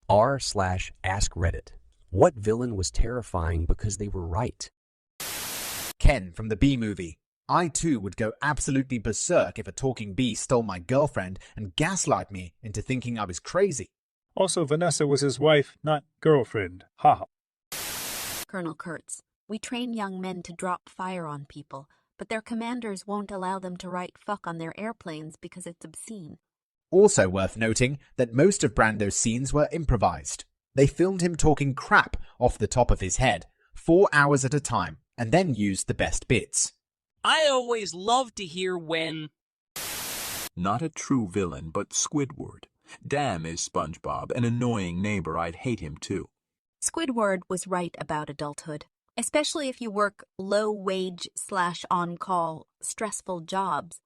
r/askreddit. What villain was terrifying because they were right? Ken from the Bee Movie. I too would go absolutely berserk if a talking bee stole my girlfriend and gaslight me into thinking I was crazy. Also, Vanessa was his wife, not girlfriend. Haha. Colonel Kurtz. We train young men to drop fire on people, but their commanders won't allow them to write fuck on their airplanes because it's obscene. Also worth noting that most of Brando's scenes were improvised. They filmed him talking crap off the top of his head, 4 hours at a time, and then used the best bits. I always love to hear when... Not a true villain, but Squidward. Damn is SpongeBob, an annoying neighbor. I'd hate him too. Squidward was right about adulthood, especially if you work low-wage / on-call, stressful jobs.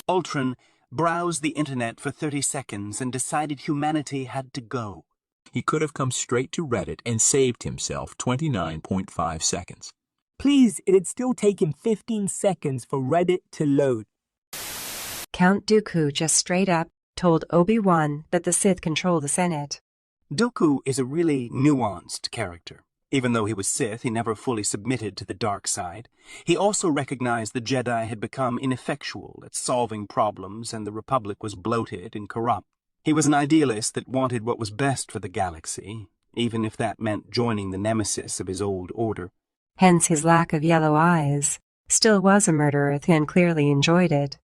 Ultron browsed the internet for 30 seconds and decided humanity had to go. He could have come straight to Reddit and saved himself 29.5 seconds. Please, it'd still take him 15 seconds for Reddit to load. Count Dooku just straight up told Obi-Wan that the Sith control the Senate. Dooku is a really nuanced character. Even though he was Sith, he never fully submitted to the dark side. He also recognized the Jedi had become ineffectual at solving problems and the Republic was bloated and corrupt. He was an idealist that wanted what was best for the galaxy, even if that meant joining the nemesis of his old order. Hence his lack of yellow eyes. Still was a murderer and clearly enjoyed it.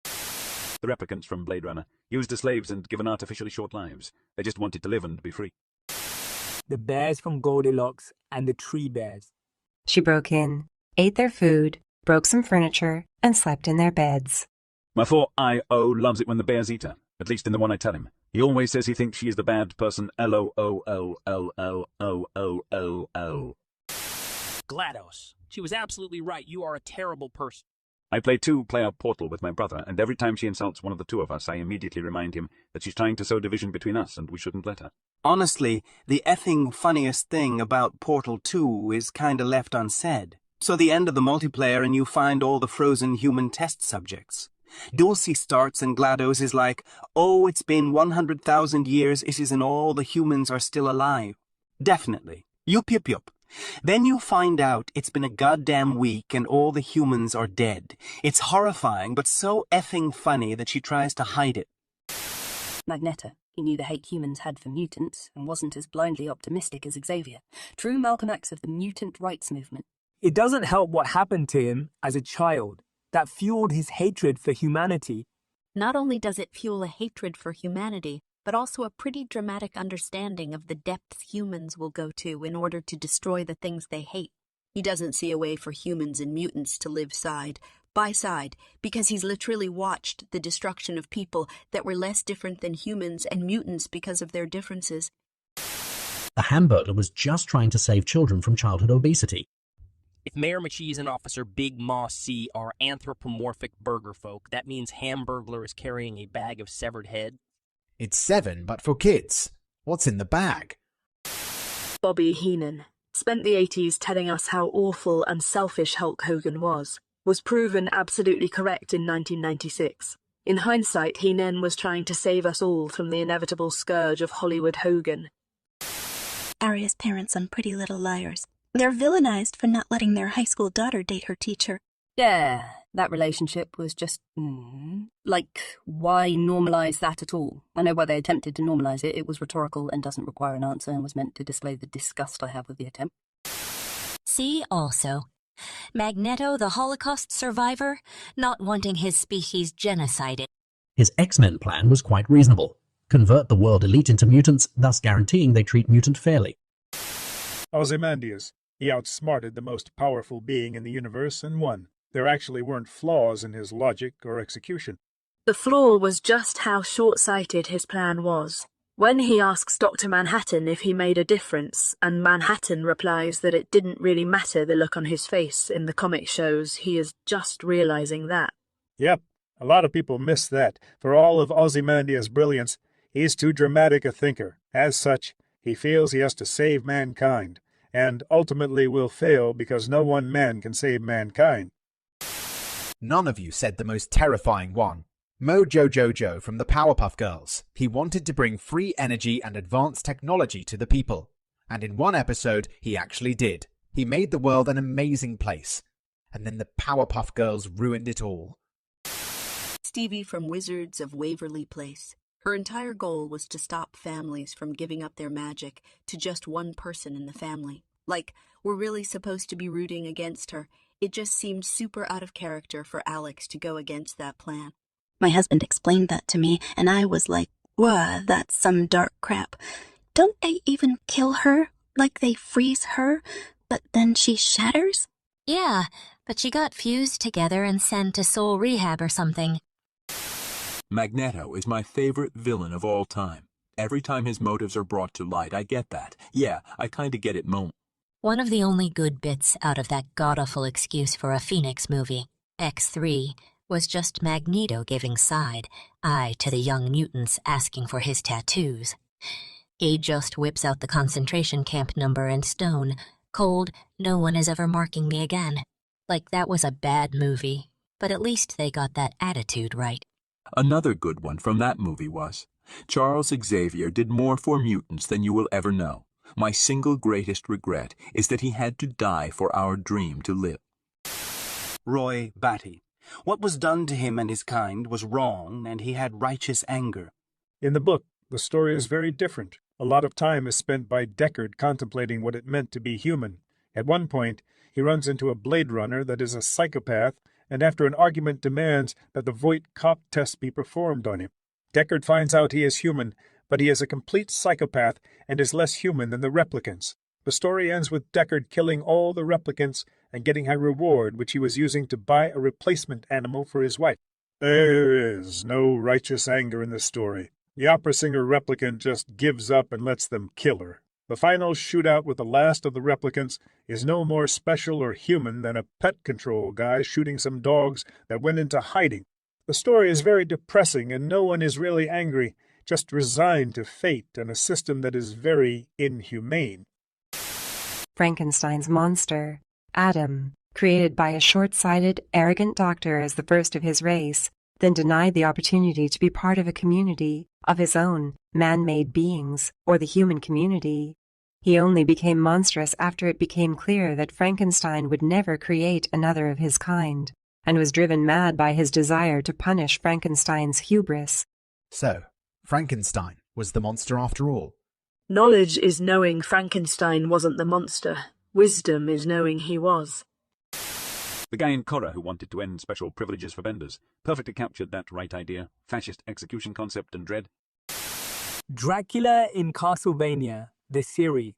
The replicants from Blade Runner, used as slaves and given artificially short lives. They just wanted to live and be free. The bears from Goldilocks and the tree bears. She broke in, ate their food, broke some furniture, and slept in their beds. My 4IO loves it when the bears eat her, at least in the one I tell him. He always says he thinks she is the bad person. LOOLLLLLLLL. GLaDOS. She was absolutely right. You are a terrible person. I play 2-player Portal with my brother, and every time she insults one of the two of us, I immediately remind him that she's trying to sow division between us, and we shouldn't let her. Honestly, the effing funniest thing about Portal 2 is kinda left unsaid. So the end of the multiplayer and you find all the frozen human test subjects. Dulcie starts and GLaDOS is like, oh, it's been 100,000 years, it is and all the humans are still alive. Definitely. Yup, yup, yup. Then you find out it's been a goddamn week and all the humans are dead. It's horrifying, but so effing funny that she tries to hide it. Magneto. He knew the hate humans had for mutants and wasn't as blindly optimistic as Xavier. True Malcolm X of the mutant rights movement. It doesn't help what happened to him as a child. That fueled his hatred for humanity. Not only does it fuel a hatred for humanity, but also a pretty dramatic understanding of the depths humans will go to in order to destroy the things they hate. He doesn't see a way for humans and mutants to live side by side, because he's literally watched the destruction of people that were less different than humans and mutants because of their differences. The Hamburglar was just trying to save children from childhood obesity. If Mayor McCheese and Officer Big Ma C are anthropomorphic burger folk, that means Hamburglar is carrying a bag of severed head. It's 7, but for kids. What's in the bag? Bobby Heenan spent the 80s telling us how awful and selfish Hulk Hogan was proven absolutely correct in 1996. In hindsight, Heenan was trying to save us all from the inevitable scourge of Hollywood Hogan. Arya's parents on Pretty Little Liars. They're villainized for not letting their high school daughter date her teacher. Yeah, that relationship was just... like, why normalize that at all? I know why they attempted to normalize it. It was rhetorical and doesn't require an answer and was meant to display the disgust I have with the attempt. See also, Magneto, the Holocaust survivor, not wanting his species genocided. His X-Men plan was quite reasonable. Convert the world elite into mutants, thus guaranteeing they treat mutant fairly. Ozymandias. He outsmarted the most powerful being in the universe and won. There actually weren't flaws in his logic or execution. The flaw was just how short-sighted his plan was. When he asks Dr. Manhattan if he made a difference, and Manhattan replies that it didn't really matter the look on his face in the comic shows, he is just realizing that. Yep, a lot of people miss that. For all of Ozymandias' brilliance, he's too dramatic a thinker. As such, he feels he has to save mankind, and ultimately will fail because no one man can save mankind. None of you said the most terrifying one. Mojo Jojo from the Powerpuff Girls. He wanted to bring free energy and advanced technology to the people. And in one episode, he actually did. He made the world an amazing place. And then the Powerpuff Girls ruined it all. Stevie from Wizards of Waverly Place. Her entire goal was to stop families from giving up their magic to just one person in the family. Like, we're really supposed to be rooting against her. It just seemed super out of character for Alex to go against that plan. My husband explained that to me, and I was like, "Whoa, that's some dark crap. Don't they even kill her? Like they freeze her, but then she shatters?" Yeah, but she got fused together and sent to soul rehab or something. Magneto is my favorite villain of all time. Every time his motives are brought to light, I get that. Yeah, I kinda get it moment. One of the only good bits out of that god-awful excuse for a Phoenix movie, X3, was just Magneto giving side eye to the young mutants asking for his tattoos. He just whips out the concentration camp number in stone. Cold, no one is ever marking me again. Like that was a bad movie, but at least they got that attitude right. Another good one from that movie was, Charles Xavier did more for mutants than you will ever know. My single greatest regret is that he had to die for our dream to live. Roy Batty. What was done to him and his kind was wrong, and he had righteous anger. In the book, the story is very different. A lot of time is spent by Deckard contemplating what it meant to be human. At one point, he runs into a Blade Runner that is a psychopath, and after an argument demands that the Voight cop test be performed on him. Deckard finds out he is human, but he is a complete psychopath and is less human than the replicants. The story ends with Deckard killing all the replicants and getting a reward which he was using to buy a replacement animal for his wife. There is no righteous anger in the story. The opera singer replicant just gives up and lets them kill her. The final shootout with the last of the replicants is no more special or human than a pet control guy shooting some dogs that went into hiding. The story is very depressing and no one is really angry, just resigned to fate and a system that is very inhumane. Frankenstein's monster, Adam, created by a short-sighted, arrogant doctor as the first of his race, then denied the opportunity to be part of a community of his own, man-made beings, or the human community. He only became monstrous after it became clear that Frankenstein would never create another of his kind, and was driven mad by his desire to punish Frankenstein's hubris. So, Frankenstein was the monster after all. Knowledge is knowing Frankenstein wasn't the monster. Wisdom is knowing he was. The guy in Korra who wanted to end special privileges for vendors perfectly captured that right idea, fascist execution concept and dread. Dracula in Castlevania, the series.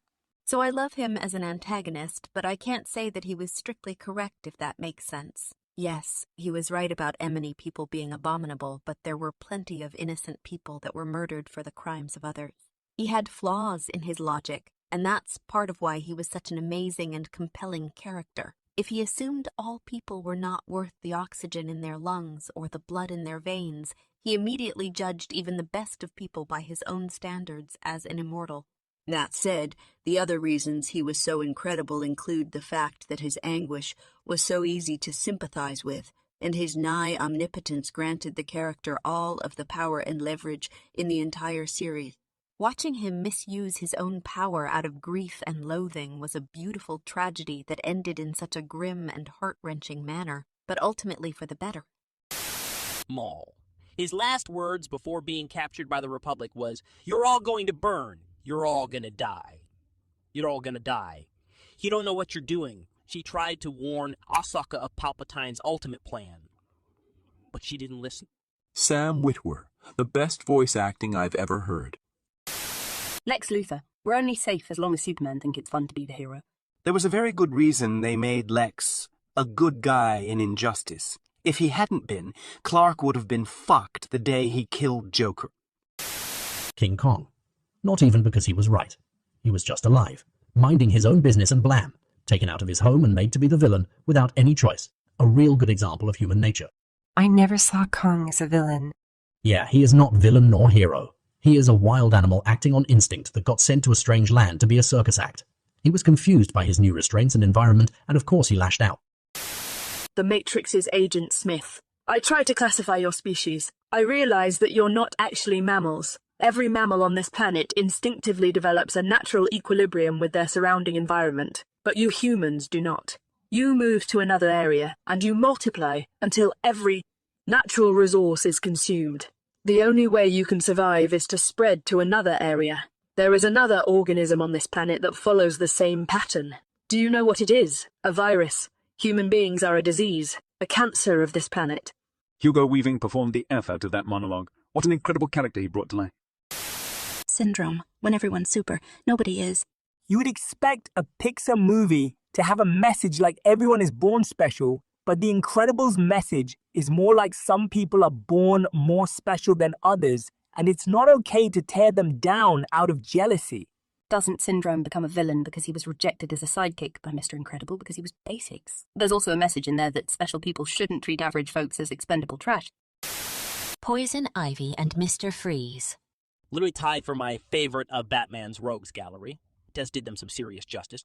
So I love him as an antagonist, but I can't say that he was strictly correct, if that makes sense. Yes, he was right about Emily people being abominable, but there were plenty of innocent people that were murdered for the crimes of others. He had flaws in his logic, and that's part of why he was such an amazing and compelling character. If he assumed all people were not worth the oxygen in their lungs or the blood in their veins, he immediately judged even the best of people by his own standards as an immortal. That said, the other reasons he was so incredible include the fact that his anguish was so easy to sympathize with, and his nigh omnipotence granted the character all of the power and leverage in the entire series. Watching him misuse his own power out of grief and loathing was a beautiful tragedy that ended in such a grim and heart-wrenching manner, but ultimately for the better. Maul. His last words before being captured by the Republic was, "You're all going to burn. You're all gonna die. You're all gonna die. You don't know what you're doing." She tried to warn Ahsoka of Palpatine's ultimate plan, but she didn't listen. Sam Witwer, the best voice acting I've ever heard. Lex Luthor. We're only safe as long as Superman think it's fun to be the hero. There was a very good reason they made Lex a good guy in Injustice. If he hadn't been, Clark would have been fucked the day he killed Joker. King Kong. Not even because he was right. He was just alive, minding his own business and blam, taken out of his home and made to be the villain without any choice. A real good example of human nature. I never saw Kong as a villain. Yeah, he is not villain nor hero. He is a wild animal acting on instinct that got sent to a strange land to be a circus act. He was confused by his new restraints and environment, and of course he lashed out. The Matrix's Agent Smith. I tried to classify your species. I realize that you're not actually mammals. Every mammal on this planet instinctively develops a natural equilibrium with their surrounding environment, but you humans do not. You move to another area, and you multiply until every natural resource is consumed. The only way you can survive is to spread to another area. There is another organism on this planet that follows the same pattern. Do you know what it is? A virus. Human beings are a disease, a cancer of this planet. Hugo Weaving performed the F out of that monologue. What an incredible character he brought to life. Syndrome. When everyone's super, nobody is. You would expect a Pixar movie to have a message like everyone is born special, but The Incredibles' message is more like some people are born more special than others, and it's not okay to tear them down out of jealousy. Doesn't Syndrome become a villain because he was rejected as a sidekick by Mr. Incredible because he was basics? There's also a message in there that special people shouldn't treat average folks as expendable trash. Poison Ivy and Mr. Freeze. Literally tied for my favorite of Batman's rogues gallery. Des did them some serious justice.